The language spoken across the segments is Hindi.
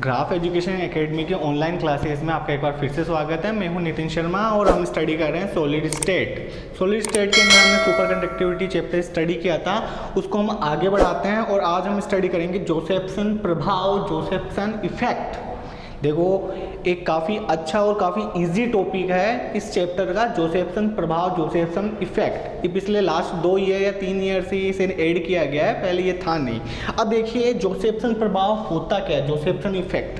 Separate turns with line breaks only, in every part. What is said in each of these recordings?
ग्राफ एजुकेशन एकेडमी के ऑनलाइन क्लासेस में आपका एक बार फिर से स्वागत है। मैं हूं नितिन शर्मा और हम स्टडी कर रहे हैं सॉलिड स्टेट। सॉलिड स्टेट के अंदर हमने सुपर कंडक्टिविटी चैप्टर स्टडी किया था, उसको हम आगे बढ़ाते हैं और आज हम स्टडी करेंगे जोसेफ्सन प्रभाव, जोसेफ्सन इफेक्ट। देखो, एक काफ़ी अच्छा और काफ़ी इजी टॉपिक है इस चैप्टर का, जोसेफ्सन प्रभाव, जोसेफ्सन इफेक्ट। ये पिछले लास्ट 2 ईयर या 3 ईयर से इसे ऐड किया गया है, पहले ये था नहीं। अब देखिए जोसेफ्सन प्रभाव होता क्या है, जोसेफ्सन इफेक्ट।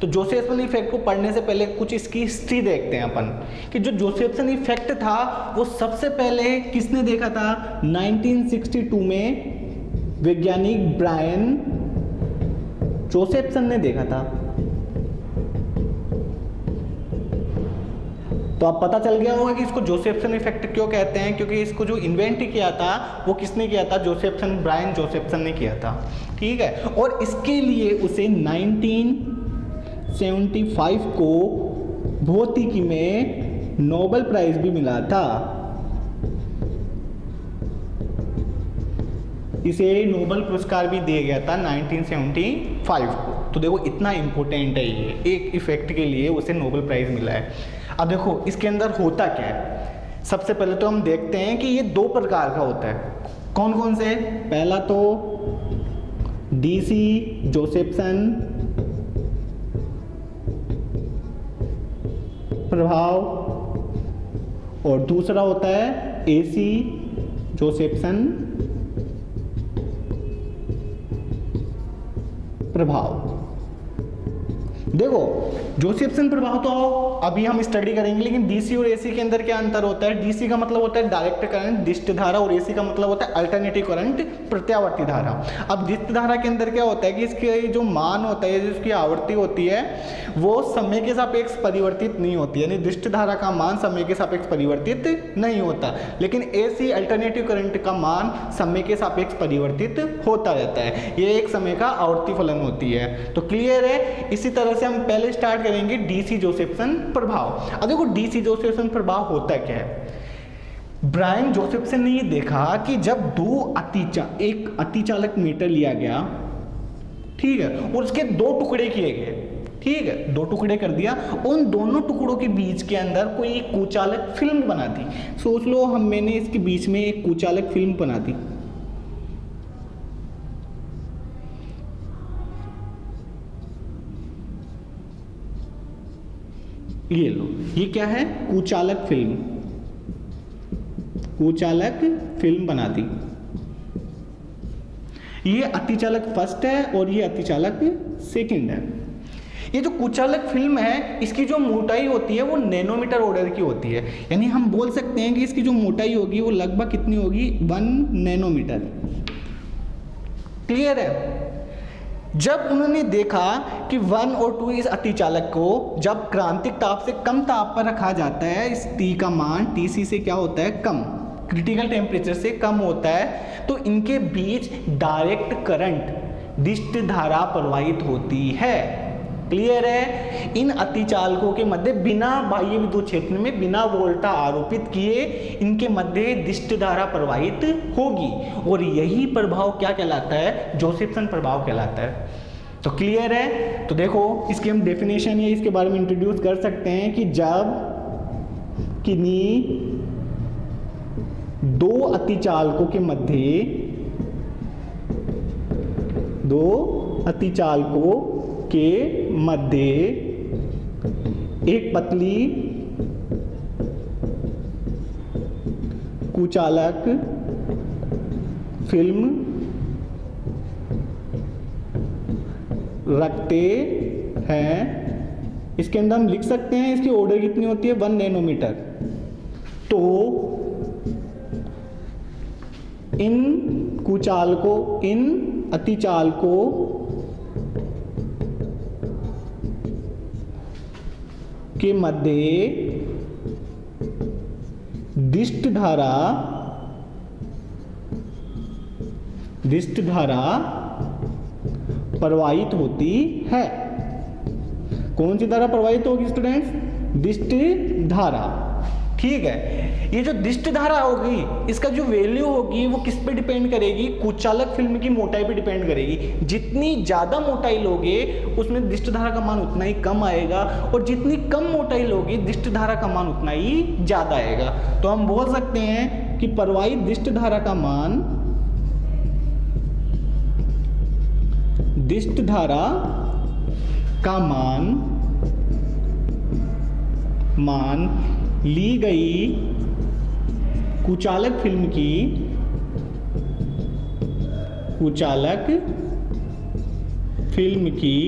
तो जोसेफ्सन इफेक्ट को पढ़ने से पहले कुछ इसकी हिस्ट्री देखते हैं अपन कि जो जोसेफ्सन इफेक्ट था वो सबसे पहले किसने देखा था। 1962 में वैज्ञानिक ब्रायन जोसेफ्सन ने देखा था। तो अब पता चल गया होगा कि इसको जोसेफ्सन इफेक्ट क्यों कहते हैं, क्योंकि इसको जो इन्वेंट किया था वो किसने किया था, जोसेफ्सन, ब्रायन जोसेफ्सन ने किया था। ठीक है, और इसके लिए उसे 1975 को भौतिकी में नोबेल प्राइज भी मिला था। इसे नोबेल पुरस्कार भी दिया गया था 1975 को। तो देखो इतना इंपॉर्टेंट है ये, एक इफेक्ट के लिए उसे नोबेल प्राइज मिला है। अब देखो इसके अंदर होता क्या है। सबसे पहले तो हम देखते हैं कि ये 2 प्रकार का होता है। कौन कौन से? पहला तो डीसी जोसेफ्सन प्रभाव और दूसरा होता है एसी जोसेफ्सन प्रभाव। देखो जोसेफ्सन प्रभाव तो अभी हम स्टडी करेंगे, लेकिन डीसी और एसी के अंदर क्या अंतर होता है। डीसी का मतलब होता है डायरेक्ट करंट, दिष्ट धारा, और एसी का मतलब होता है अल्टरनेटिव करंट, प्रत्यावर्ती धारा। अब दिष्ट धारा के अंदर क्या होता है कि इसके जो मान होता है, जो इसकी आवृत्ति होती है वो समय के सापेक्ष परिवर्तित नहीं होती, यानी दिष्ट धारा का मान समय के सापेक्ष परिवर्तित नहीं होता। लेकिन एसी अल्टरनेटिव करंट का मान समय के सापेक्ष परिवर्तित होता रहता है। ये एक समय का आवर्ती फलन होती है। तो क्लियर है। इसी तरह से हम पहले स्टार्ट करेंगे डीसी जोसेफ्सन प्रभाव। अब देखो डीसी जोसेफ्सन प्रभाव होता क्या है। ब्रायन जोसेफ्सन ने ये देखा कि जब एक अतिचालक मीटर लिया गया, ठीक है, और उसके 2 टुकड़े किए गए, ठीक है, 2 टुकड़े कर दिया, उन दोनों टुकड़ों के बीच के अंदर कोई एक कुचालक फिल्म बना दी। सोच लो मैंने इसके बीच में एक कुचालक फिल्म बना दी। ये लो, ये क्या है, कुचालक फिल्म, कुचालक फिल्म बना दी। ये अतिचालक फर्स्ट है और ये अतिचालक सेकंड है। ये जो कुचालक फिल्म है इसकी जो मोटाई होती है वो नैनोमीटर ऑर्डर की होती है, यानी हम बोल सकते हैं कि इसकी जो मोटाई होगी वो लगभग कितनी होगी, 1 नैनोमीटर। क्लियर है। जब उन्होंने देखा कि 1 और 2 इस अतिचालक को जब क्रांतिक ताप से कम ताप पर रखा जाता है, इस T का मान TC से क्या होता है, कम, क्रिटिकल टेम्परेचर से कम होता है, तो इनके बीच डायरेक्ट करंट, दिष्ट धारा प्रवाहित होती है। क्लियर है। इन अतिचालकों के मध्य बिना बाह्य विद्युत क्षेत्र में बिना वोल्टा आरोपित किए इनके मध्य दिष्ट धारा प्रवाहित होगी, और यही प्रभाव क्या कहलाता है, जोसेफ्सन प्रभाव कहलाता है। तो क्लियर है। तो देखो इसकी हम डेफिनेशन या इसके बारे में इंट्रोड्यूस कर सकते हैं कि जब किन्हीं 2 अतिचालकों के मध्य, 2 अतिचालकों के मध्य एक पतली कुचालक फिल्म रखते हैं, इसके अंदर हम लिख सकते हैं इसकी ऑर्डर कितनी होती है, 1 नैनोमीटर। तो इन कुचालकों, इन अतिचालकों के मध्य दिष्ट धारा प्रवाहित होती है। कौन सी धारा प्रवाहित होगी स्टूडेंट्स, दिष्ट धारा। ठीक है। ये जो दिष्ट धारा होगी इसका जो वैल्यू होगी वो किस पे डिपेंड करेगी, कुचालक फिल्म की मोटाई पे डिपेंड करेगी। जितनी ज़्यादा मोटाई लोगे उसमें दिष्ट धारा का मान उतना ही कम आएगा, और जितनी कम मोटाई लोगे दिष्ट धारा का मान उतना ही ज़्यादा आएगा। तो हम बोल सकते हैं कि प्रवाहित दिष्ट धारा का मान, दिष्ट धारा का मान ली गई कुचालक फिल्म की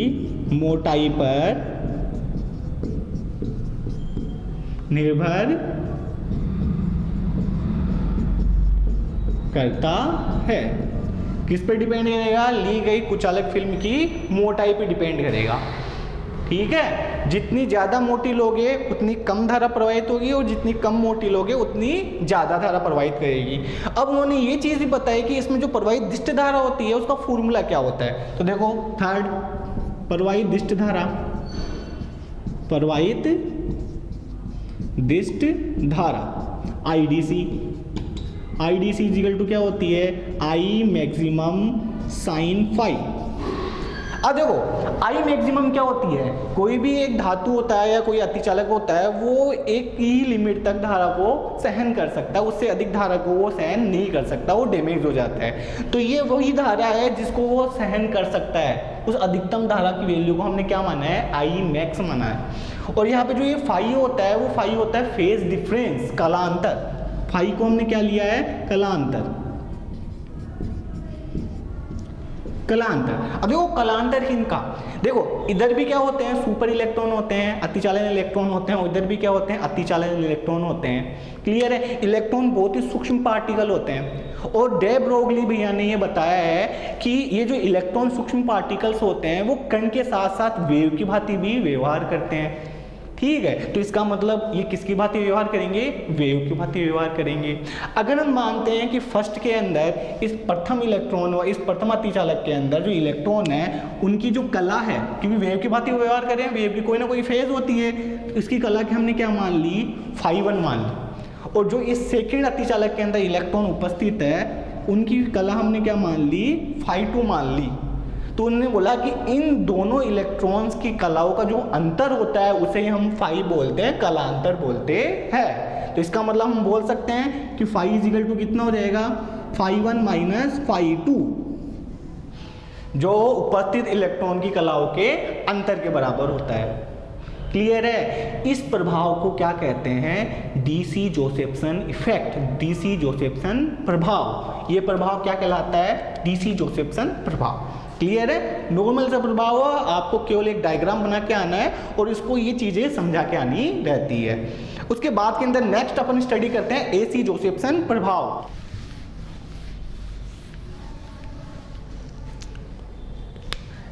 मोटाई पर निर्भर करता है। किस पे डिपेंड करेगा, ली गई कुचालक फिल्म की मोटाई पे डिपेंड करेगा। ठीक है, जितनी ज़्यादा मोटी लोगे उतनी कम धारा प्रवाहित होगी, और जितनी कम मोटी लोगे उतनी ज़्यादा धारा प्रवाहित करेगी। अब उन्होंने ये चीज़ भी बताई कि इसमें जो प्रवाहित दिष्ट धारा होती है उसका फॉर्मूला क्या होता है। तो देखो, थर्ड, प्रवाहित दिष्ट धारा IDC इक्वल टू क्या होती है, I मैक्सिमम साइन फाई। अब देखो आई मैक्सिमम क्या होती है, कोई भी एक धातु होता है या कोई अतिचालक होता है वो एक ही लिमिट तक धारा को सहन कर सकता है, उससे अधिक धारा को वो सहन नहीं कर सकता, वो डैमेज हो जाता है। तो ये वही धारा है जिसको वो सहन कर सकता है। उस अधिकतम धारा की वैल्यू को हमने क्या माना है, आई मैक्स माना है। और यहाँ पे जो ये फाई होता है वो फाई होता है फेज डिफरेंस, कलांतर। फाई को हमने क्या लिया है, कलांतर। अब देखो कलांतर किनका, देखो इधर भी क्या होते हैं, सुपर इलेक्ट्रॉन होते हैं, अतिचालन इलेक्ट्रॉन होते हैं, उधर भी क्या होते हैं, अतिचालन इलेक्ट्रॉन होते हैं। क्लियर है, इलेक्ट्रॉन बहुत ही सूक्ष्म पार्टिकल होते हैं। और डे ब्रोगली भैया ने ये बताया है कि ये जो इलेक्ट्रॉन सूक्ष्म पार्टिकल्स होते हैं वो कण के साथ साथ वेव की भांति भी व्यवहार करते हैं। ठीक है, तो इसका मतलब ये किसकी भांति व्यवहार करेंगे, वेव की भांति व्यवहार करेंगे। अगर हम मानते हैं कि फर्स्ट के अंदर इस प्रथम इलेक्ट्रॉन और इस प्रथम अतिचालक के अंदर जो इलेक्ट्रॉन है उनकी जो कला है, क्योंकि वेव की भांति व्यवहार करें, वेव की कोई ना कोई फेज होती है, तो इसकी कला की हमने क्या मान ली, φ1 मान ली। और जो इस सेकेंड अतिचालक के अंदर इलेक्ट्रॉन उपस्थित है उनकी कला हमने क्या मान ली, φ2 मान ली। तो उन्होंने बोला कि इन दोनों इलेक्ट्रॉन्स की कलाओं का जो अंतर होता है उसे हम फाई बोलते हैं, कलांतर बोलते हैं। तो इसका मतलब हम बोल सकते हैं कि फाई इज इक्वल टू कितना हो जाएगा, φ1 माइनस φ2, जो उपस्थित इलेक्ट्रॉन की कलाओं के अंतर के बराबर होता है। क्लियर है, इस प्रभाव को क्या कहते हैं, डीसी जोसेफ्सन इफेक्ट, डीसी जोसेफ्सन प्रभाव। ये प्रभाव क्या कहलाता है, डीसी जोसेफ्सन प्रभाव। क्लियर है, नॉर्मल सा प्रभाव हो, आपको केवल एक डायग्राम बना के आना है और इसको ये चीजें समझा के आनी रहती है। उसके बाद के अंदर नेक्स्ट अपन स्टडी करते हैं एसी जोसेफ्सन प्रभाव।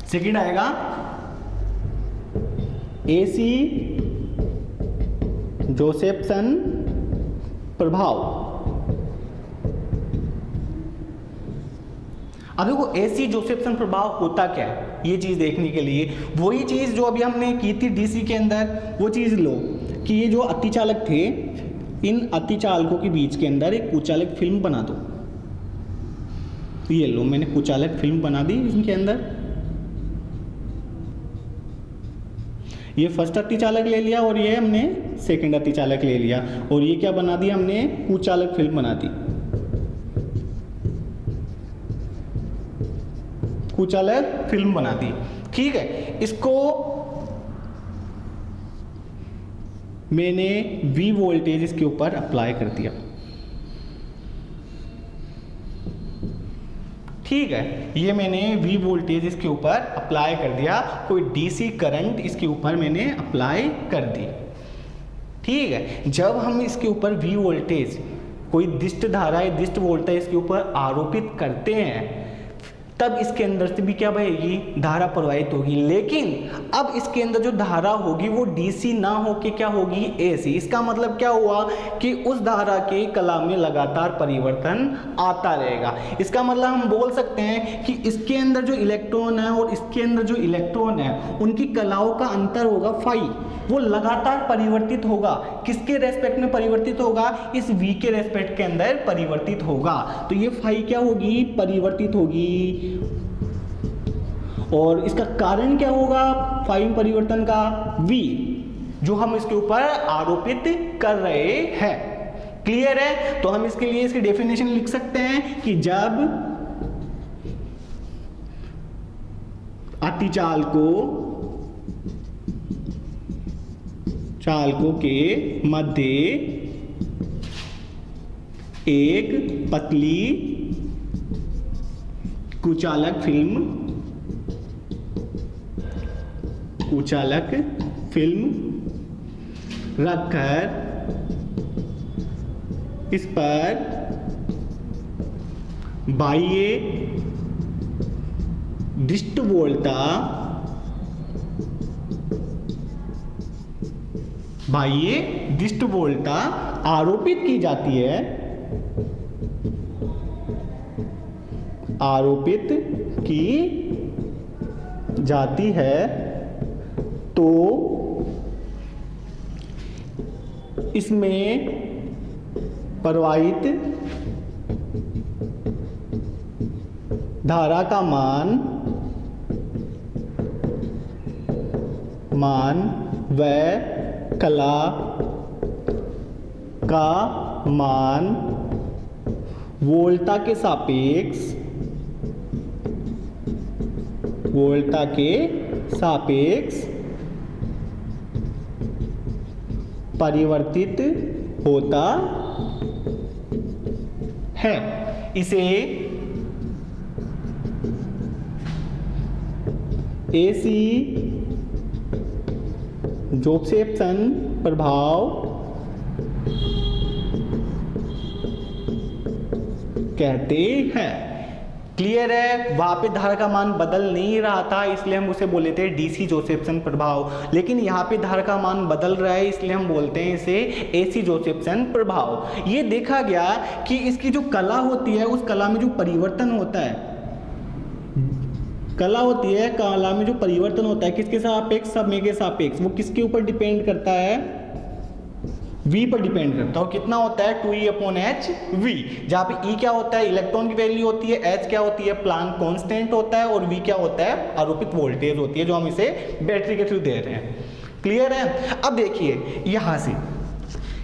सेकंड आएगा एसी जोसेफ्सन प्रभाव। अब देखो एसी जोसेफ्सन प्रभाव होता क्या है, ये चीज़ देखने के लिए वही चीज़ जो अभी हमने की थी डीसी के अंदर, वो चीज़ लो कि ये जो अतिचालक थे, इन अतिचालकों के बीच के अंदर एक कुचालक फिल्म बना दो। तो ये लो, मैंने कुचालक फिल्म बना दी इनके अंदर। ये फर्स्ट अतिचालक ले लिया और ये हमने सेकंड अतिचालक ले लिया, और ये क्या बना दिया हमने, कुचालक फिल्म बना दी, कुचालक फिल्म बना दी। ठीक है, इसको मैंने V वोल्टेज इसके ऊपर अप्लाई कर दिया। ठीक है, ये मैंने V वोल्टेज इसके ऊपर अप्लाई कर दिया, कोई DC करंट इसके ऊपर मैंने अप्लाई कर दी। ठीक है, जब हम इसके ऊपर V वोल्टेज, कोई दिष्ट धारा या दिष्ट वोल्टेज इसके ऊपर आरोपित करते हैं, तब इसके अंदर से भी क्या बहेगी, धारा प्रवाहित होगी। लेकिन अब इसके अंदर जो धारा होगी वो डीसी ना होके क्या होगी, एसी। इसका मतलब क्या हुआ कि उस धारा के कला में लगातार परिवर्तन आता रहेगा। इसका मतलब हम बोल सकते हैं कि इसके अंदर जो इलेक्ट्रॉन है और इसके अंदर जो इलेक्ट्रॉन है उनकी कलाओं का अंतर होगा फाई, वो लगातार परिवर्तित होगा। किसके रेस्पेक्ट में परिवर्तित होगा, इस V के रेस्पेक्ट के अंदर परिवर्तित होगा। तो ये फाई क्या होगी, परिवर्तित होगी। और इसका कारण क्या होगा फाई परिवर्तन का, V जो हम इसके ऊपर आरोपित कर रहे हैं। क्लियर है। तो हम इसके लिए इसकी डेफिनेशन लिख सकते हैं कि जब चालकों के मध्य एक पतली कुचालक फिल्म रखकर इस पर बाह्य दृष्टवोल्टता आरोपित की जाती है तो इसमें प्रवाहित धारा का मान व कला का मान वोल्टा के सापेक्ष परिवर्तित होता है। इसे एसी जोसेफ्सन प्रभाव कहते हैं। क्लियर है। वहां पे धारा का मान बदल नहीं रहा था इसलिए हम उसे बोले थे डीसी जोसेफ्सन प्रभाव, लेकिन यहाँ पे धारा का मान बदल रहा है इसलिए हम बोलते हैं इसे एसी जोसेफ्सन प्रभाव। ये देखा गया कि इसकी जो कला होती है उस कला में जो परिवर्तन होता है, कला में जो परिवर्तन होता है किसके सापेक्ष, समय के सापेक्ष, वो किसके ऊपर डिपेंड करता है, V पर डिपेंड करता है। और कितना होता है 2E/h V, जहाँ पे E क्या होता है, इलेक्ट्रॉन की वैल्यू होती है, H क्या होती है, प्लांक कांस्टेंट होता है, और V क्या होता है, आरोपित वोल्टेज होती है जो हम इसे बैटरी के थ्रू दे रहे हैं। क्लियर है। अब देखिए यहाँ से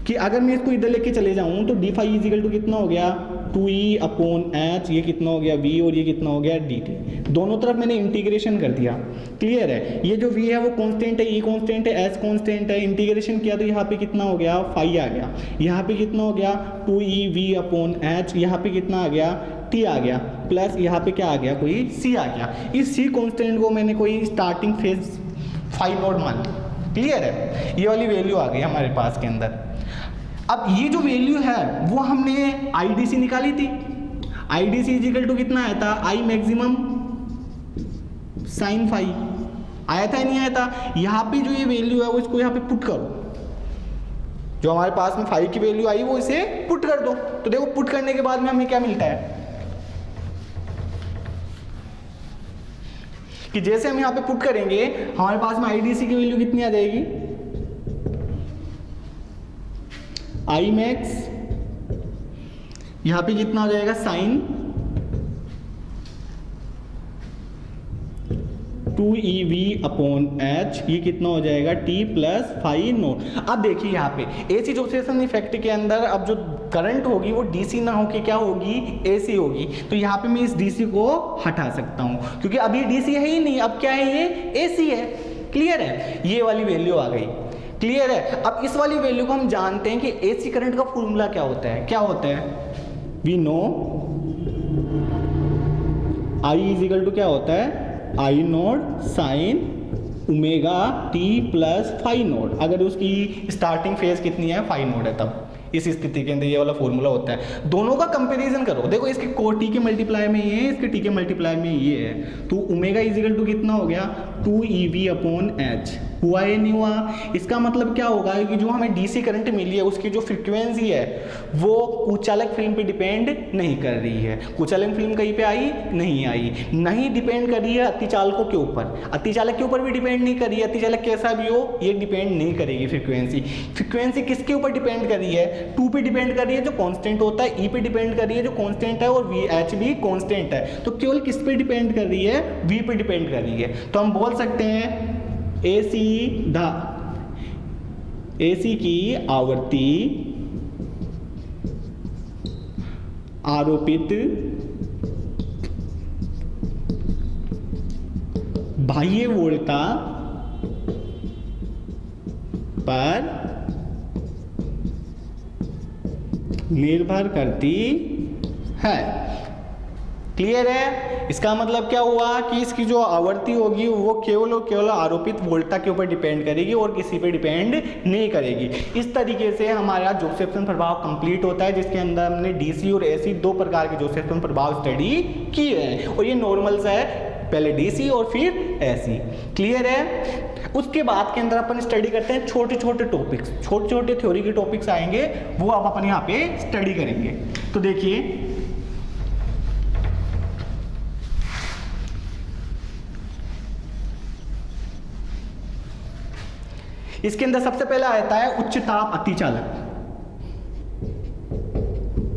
कि अगर मैं इसको इधर लेके चले जाऊं तो d फाई इजिकल टू कितना हो गया 2E/h, ये कितना हो गया V और ये कितना हो गया dt। दोनों तरफ मैंने इंटीग्रेशन कर दिया। क्लियर है। ये जो V है वो कांस्टेंट है, E कांस्टेंट है, H कांस्टेंट है। इंटीग्रेशन किया तो यहाँ पे कितना हो गया फाई आ गया, यहाँ पे कितना हो गया 2EV/h, यहाँ पे कितना आ गया t आ गया, प्लस यहाँ पे क्या आ गया कोई c आ गया। इस c कांस्टेंट को मैंने कोई स्टार्टिंग फेज फाई नोड मान लिया। क्लियर है। ये वाली वैल्यू आ गई हमारे पास के अंदर। अब ये जो वैल्यू है वो हमने IDC निकाली थी। IDC इजिकल टू कितना आया था, I मैक्सिमम साइन फाई आया था, नहीं आया था। यहाँ पे जो ये वैल्यू है वो इसको यहाँ पे पुट करो, जो हमारे पास में फाई की वैल्यू आई वो इसे पुट कर दो। तो देखो पुट करने के बाद में हमें क्या मिलता है कि जैसे हम यहाँ पे पुट करेंगे हमारे पास में IDC की वैल्यू कितनी आ जाएगी, I मैक्स, यहाँ पे कितना हो जाएगा साइन 2EV/h, ये कितना हो जाएगा t प्लस फाई नोट। अब देखिए यहाँ पे एसी जोसेफ्सन इफेक्ट के अंदर अब जो करंट होगी वो डीसी ना होके क्या होगी, एसी होगी। तो यहाँ पे मैं इस डीसी को हटा सकता हूँ क्योंकि अभी डीसी है ही नहीं, अब क्या है ये एसी है। क्लियर है। ये वाली वैल्यू आ गई। क्लियर है। अब इस वाली वैल्यू को हम जानते हैं कि एसी करंट का फॉर्मूला क्या होता है, क्या होता है, we know I is equal to क्या होता है I naught sine omega t plus phi naught, अगर उसकी स्टार्टिंग फेज कितनी है फाई नोड है तब। इस स्थिति के अंदर ये वाला फॉर्मूला होता है। दोनों का कंपैरिजन करो, देखो इसके टी के मल्टीप्लाई में ये है, इसके टी के मल्टीप्लाई में ये है, तो ओमेगा इजिकल टू कितना हो गया 2EV/H। हुआ या नहीं हुआ? इसका मतलब क्या होगा कि जो हमें डीसी करंट मिली है उसकी जो फ्रीक्वेंसी है वो कुचालक फिल्म पे डिपेंड नहीं कर रही है। कुचालक फिल्म कहीं पे आई? नहीं आई। नहीं डिपेंड कर रही है अतिचालकों के ऊपर, अतिचालक के ऊपर भी डिपेंड नहीं कर रही है। अतिचालक कैसा भी हो ये डिपेंड नहीं करेगी फ्रीक्वेंसी। फ्रीक्वेंसी किसके ऊपर डिपेंड कर रही है? 2 पे डिपेंड कर रही है जो कांस्टेंट होता है, ई पे डिपेंड कर रही है जो कांस्टेंट है, और एच भी कांस्टेंट है। तो केवल किस पे डिपेंड कर रही है? वी पे डिपेंड कर रही है। तो हम बोल सकते हैं एसी की आवृत्ति आरोपित बाह्य वोल्टता पर निर्भर करती है। क्लियर है? इसका मतलब क्या हुआ कि इसकी जो आवृत्ति होगी वो केवल और केवल आरोपित वोल्टता के ऊपर डिपेंड करेगी और किसी पे डिपेंड नहीं करेगी। इस तरीके से हमारा जोसेफ्सन प्रभाव कंप्लीट होता है, जिसके अंदर हमने डीसी और एसी दो प्रकार के जोसेफ्सन प्रभाव स्टडी किए हैं, और ये नॉर्मल्स है, पहले डीसी और फिर एसी। क्लियर है? उसके बाद के अंदर अपन स्टडी करते हैं छोटे छोटे टॉपिक्स, छोटे छोटे थ्योरी के टॉपिक्स आएंगे, वो अब अपन यहाँ पे स्टडी करेंगे। तो देखिए इसके अंदर सबसे पहले आता है उच्च ताप अतिचालक।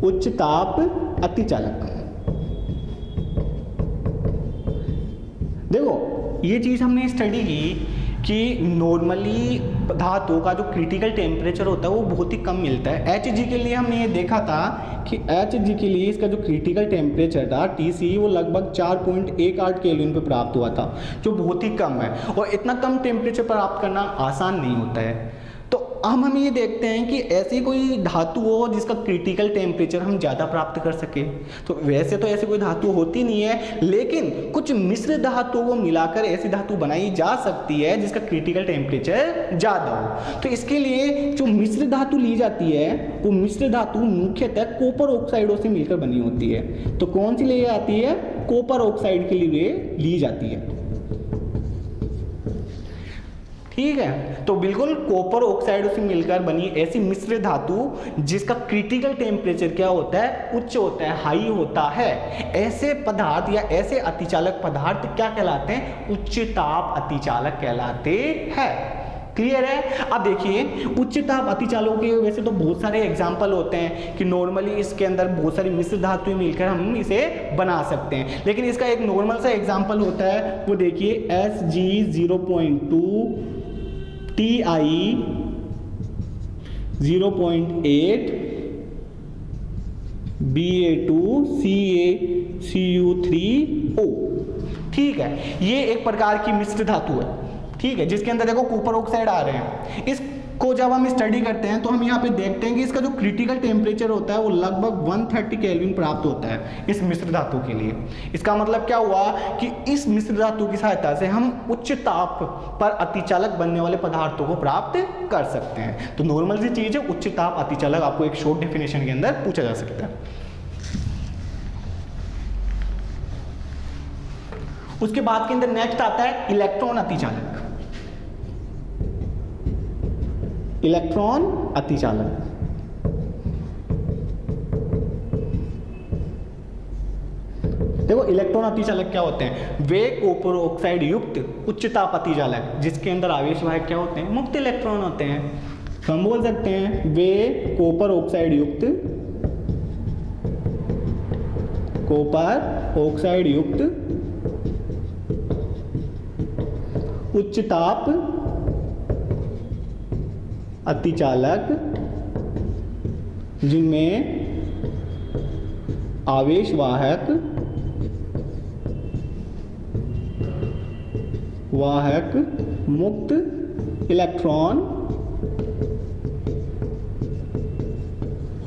उच्च ताप अतिचालक, देखो ये चीज हमने स्टडी की कि नॉर्मली धातु का जो क्रिटिकल टेम्परेचर होता है वो बहुत ही कम मिलता है। Hg के लिए हमने ये देखा था कि Hg के लिए इसका जो क्रिटिकल टेम्परेचर था Tc वो लगभग 4.18 केल्विन पे प्राप्त हुआ था, जो बहुत ही कम है, और इतना कम टेम्परेचर प्राप्त करना आसान नहीं होता है। तो हम ये देखते हैं कि ऐसी कोई धातु हो जिसका क्रिटिकल टेम्परेचर हम ज़्यादा प्राप्त कर सके। तो वैसे तो ऐसी कोई धातु होती नहीं है, लेकिन कुछ मिश्र धातुओं को मिलाकर ऐसी धातु बनाई जा सकती है जिसका क्रिटिकल टेम्परेचर ज़्यादा हो। तो इसके लिए जो मिश्र धातु ली जाती है वो मिश्र धातु मुख्यतः कॉपर ऑक्साइडों से मिलकर बनी होती है। तो कौन सी ली जाती है? कॉपर ऑक्साइड के लिए ली जाती है। ठीक है, तो बिल्कुल कॉपर ऑक्साइड से मिलकर बनी ऐसी मिश्र धातु जिसका क्रिटिकल टेम्परेचर क्या होता है? उच्च होता है, हाई होता है। ऐसे पदार्थ या ऐसे अतिचालक पदार्थ क्या कहलाते हैं? उच्च ताप अतिचालक कहलाते हैं। क्लियर है? अब देखिए उच्च ताप अतिचालकों के वैसे तो बहुत सारे एग्जाम्पल होते हैं कि नॉर्मली इसके अंदर बहुत सारी मिश्र धातुएं मिलकर हम इसे बना सकते हैं, लेकिन इसका एक नॉर्मल सा एग्जाम्पल होता है, वो देखिए Sg0.2 Ti 0.8 Ba2 Cu3O। ठीक है, ये एक प्रकार की मिश्र धातु है। ठीक है, जिसके अंदर देखो कॉपर ऑक्साइड आ रहे हैं। इसको जब हम स्टडी करते हैं तो हम यहाँ पे देखते हैं कि इसका जो क्रिटिकल टेम्परेचर होता है वो लगभग 130 केल्विन प्राप्त होता है इस मिश्र धातु के लिए। इसका मतलब क्या हुआ कि इस मिश्र धातु की सहायता से हम उच्च ताप पर अतिचालक बनने वाले पदार्थों को प्राप्त कर सकते हैं। तो नॉर्मल सी चीज है, उच्च ताप अतिचालक आपको एक शॉर्ट डेफिनेशन के अंदर पूछा जा सकता है। उसके बाद के अंदर नेक्स्ट आता है इलेक्ट्रॉन अतिचालक। इलेक्ट्रॉन अतिचालक, देखो इलेक्ट्रॉन अतिचालक क्या होते हैं? वे कॉपर ऑक्साइड युक्त उच्च ताप अतिचालक जिसके अंदर आवेश वाहक क्या होते हैं? मुक्त इलेक्ट्रॉन होते हैं। तो हम बोल सकते हैं वे कॉपर ऑक्साइड युक्त उच्च ताप अतिचालक जिनमें आवेश वाहक मुक्त इलेक्ट्रॉन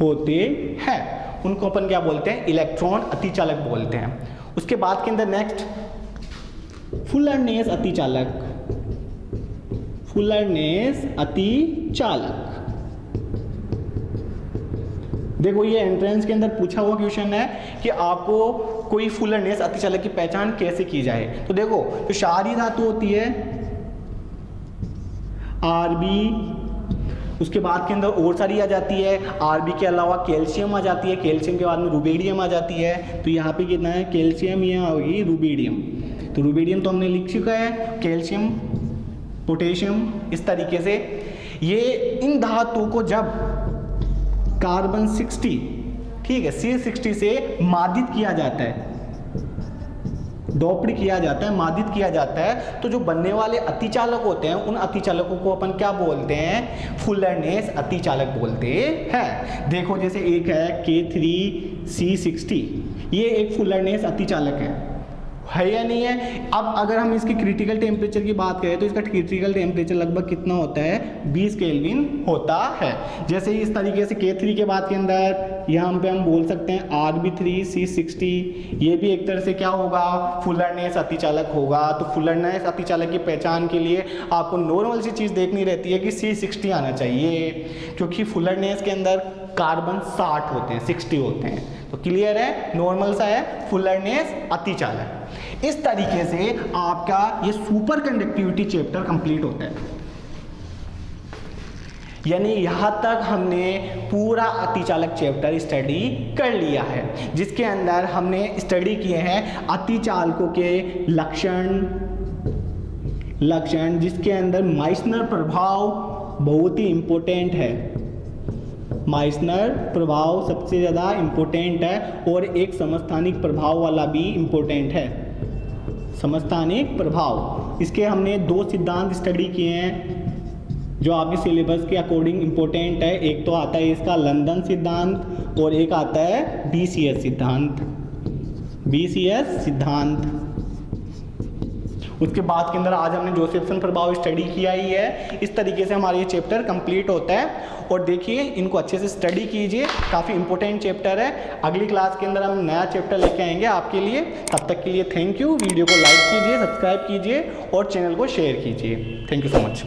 होते हैं, उनको अपन क्या बोलते हैं? इलेक्ट्रॉन अतिचालक बोलते हैं। उसके बाद के अंदर नेक्स्ट फुलरनेस अतिचालक। फुलरनेस अतिचालक देखो ये एंट्रेंस के अंदर पूछा हुआ क्वेश्चन है कि आपको कोई फुलरनेस अतिचालक की पहचान कैसे की जाए। तो देखो जो क्षारीय धातु होती है आरबी, उसके बाद के अंदर और सारी आ जाती है, आरबी के अलावा कैल्शियम आ जाती है, कैल्शियम के बाद में रुबीडियम आ जाती है। तो यहाँ पे कितना है कैल्शियम, यहाँ होगी रुबीडियम। तो रुबीडियम तो हमने लिख चुका है, कैल्शियम, पोटेशियम, इस तरीके से ये इन धातुओं को जब कार्बन 60, ठीक है, C60 से मादित किया जाता है, डोप्ड किया जाता है, मादित किया जाता है, तो जो बनने वाले अतिचालक होते हैं उन अतिचालकों को अपन क्या बोलते हैं, फुलरनेस अतिचालक बोलते हैं। देखो जैसे एक है K3C60, ये एक फुलरनेस अतिचालक है या नहीं है। अब अगर हम इसकी क्रिटिकल टेम्परेचर की बात करें तो इसका क्रिटिकल टेम्परेचर लगभग कितना होता है, 20 केल्विन होता है। जैसे इस तरीके से K3 के बाद के अंदर यहाँ पे हम बोल सकते हैं Rb3C60, ये भी एक तरह से क्या होगा, फुलरनेस अतिचालक होगा। तो फुलरनेस अतिचालक की पहचान के लिए आपको नॉर्मल सी चीज़ देखनी रहती है कि C60 आना चाहिए, क्योंकि फुलरनेस के अंदर कार्बन 60 होते हैं, 60 होते हैं। तो क्लियर है, नॉर्मल सा है, फुलरनेस अतिचालक। इस तरीके से आपका ये सुपर कंडक्टिविटी चैप्टर कंप्लीट होता है। यानी यहां तक हमने पूरा अतिचालक चैप्टर स्टडी कर लिया है, जिसके अंदर हमने स्टडी किए हैं अतिचालकों के लक्षण, जिसके अंदर माइसनर प्रभाव बहुत ही इंपॉर्टेंट है। माइसनर प्रभाव सबसे ज़्यादा इम्पोर्टेंट है, और एक समस्थानिक प्रभाव वाला भी इम्पोर्टेंट है, समस्थानिक प्रभाव। इसके हमने 2 सिद्धांत स्टडी किए हैं जो आपके सिलेबस के अकॉर्डिंग इम्पोर्टेंट है। एक तो आता है इसका लंदन सिद्धांत और एक आता है BCS सिद्धांत। उसके बाद के अंदर आज हमने जोसेफसन प्रभाव स्टडी किया ही है। इस तरीके से हमारा ये चैप्टर कंप्लीट होता है। और देखिए इनको अच्छे से स्टडी कीजिए, काफ़ी इंपॉर्टेंट चैप्टर है। अगली क्लास के अंदर हम नया चैप्टर लेके आएंगे आपके लिए। तब तक के लिए थैंक यू। वीडियो को लाइक कीजिए, सब्सक्राइब कीजिए और चैनल को शेयर कीजिए। Thank you so much.